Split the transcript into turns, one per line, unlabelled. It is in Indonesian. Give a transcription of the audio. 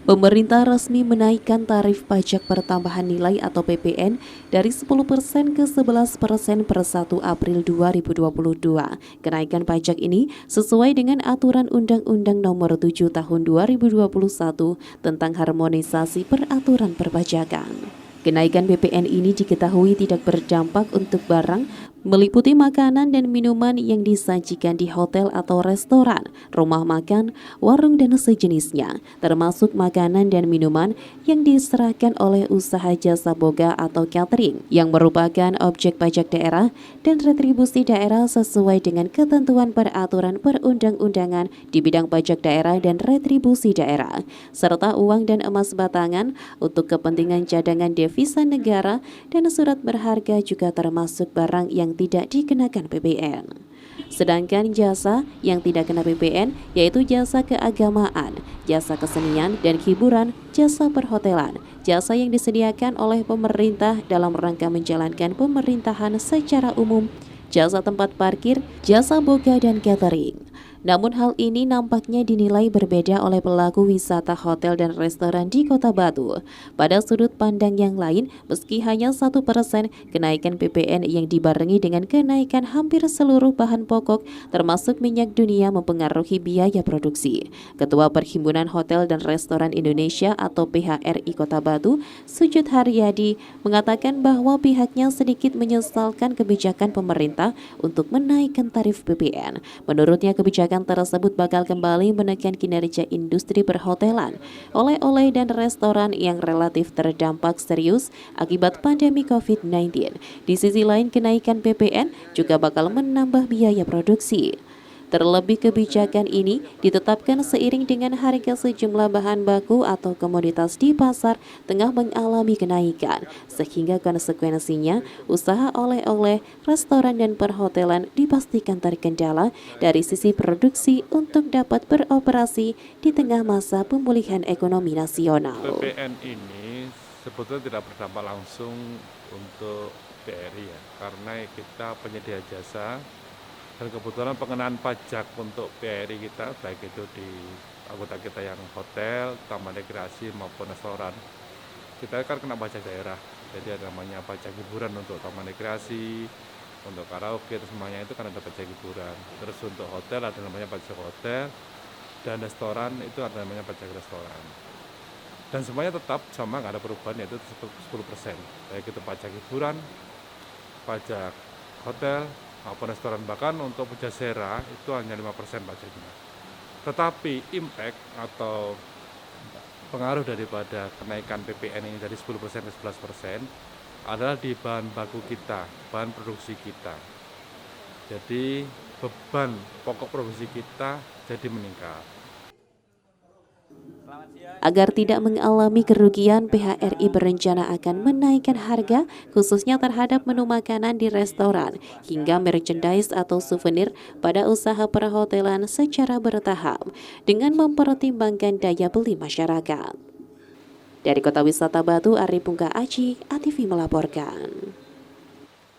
Pemerintah resmi menaikkan tarif pajak pertambahan nilai atau PPN dari 10% ke 11% per 1 April 2022. Kenaikan pajak ini sesuai dengan aturan Undang-Undang Nomor 7 Tahun 2021 tentang harmonisasi peraturan perpajakan. Kenaikan PPN ini diketahui tidak berdampak untuk barang meliputi makanan dan minuman yang disajikan di hotel atau restoran, rumah makan, warung dan sejenisnya, termasuk makanan dan minuman yang diserahkan oleh usaha jasa boga atau catering yang merupakan objek pajak daerah dan retribusi daerah sesuai dengan ketentuan peraturan perundang-undangan di bidang pajak daerah dan retribusi daerah, serta uang dan emas batangan untuk kepentingan cadangan devisa negara dan surat berharga juga termasuk barang yang tidak dikenakan PPN. Sedangkan jasa yang tidak kena PPN yaitu jasa keagamaan, jasa kesenian dan hiburan, jasa perhotelan, jasa yang disediakan oleh pemerintah dalam rangka menjalankan pemerintahan secara umum, jasa tempat parkir, jasa boga dan catering. Namun hal ini nampaknya dinilai berbeda oleh pelaku wisata hotel dan restoran di Kota Batu. Pada sudut pandang yang lain, meski hanya 1%, kenaikan PPN yang dibarengi dengan kenaikan hampir seluruh bahan pokok termasuk minyak dunia mempengaruhi biaya produksi. Ketua Perhimpunan Hotel dan Restoran Indonesia atau PHRI Kota Batu, Sujud Haryadi, mengatakan bahwa pihaknya sedikit menyesalkan kebijakan pemerintah untuk menaikkan tarif PPN. Menurutnya kebijakan tersebut bakal kembali menekan kinerja industri perhotelan, oleh-oleh dan restoran yang relatif terdampak serius akibat pandemi COVID-19. Di sisi lain, kenaikan PPN juga bakal menambah biaya produksi. Terlebih kebijakan ini ditetapkan seiring dengan harga sejumlah bahan baku atau komoditas di pasar tengah mengalami kenaikan, sehingga konsekuensinya usaha oleh-oleh, restoran dan perhotelan dipastikan terkendala dari sisi produksi untuk dapat beroperasi di tengah masa pemulihan ekonomi nasional.
PPN ini sebetulnya tidak berdampak langsung untuk BRI ya, karena kita penyedia jasa. Dan kebetulan pengenaan pajak untuk BRI kita, baik itu di anggota kita yang hotel, taman rekreasi maupun restoran, kita kan kena pajak daerah. Jadi ada namanya pajak hiburan untuk taman rekreasi, untuk karaoke, itu semuanya itu kan ada pajak hiburan. Terus untuk hotel ada namanya pajak hotel, dan restoran itu ada namanya pajak restoran. Dan semuanya tetap sama, nggak ada perubahan, yaitu 10%. Baik itu pajak hiburan, pajak hotel, maupun restoran, bahkan untuk pujasera itu hanya 5% pajaknya. Tetapi impact atau pengaruh daripada kenaikan PPN ini dari 10% ke 11% adalah di bahan baku kita, bahan produksi kita. Jadi beban pokok produksi kita jadi meningkat.
Agar tidak mengalami kerugian, PHRI berencana akan menaikkan harga khususnya terhadap menu makanan di restoran hingga merchandise atau souvenir pada usaha perhotelan secara bertahap dengan mempertimbangkan daya beli masyarakat. Dari Kota Wisata Batu, Ari Pungka Aji, ATV melaporkan.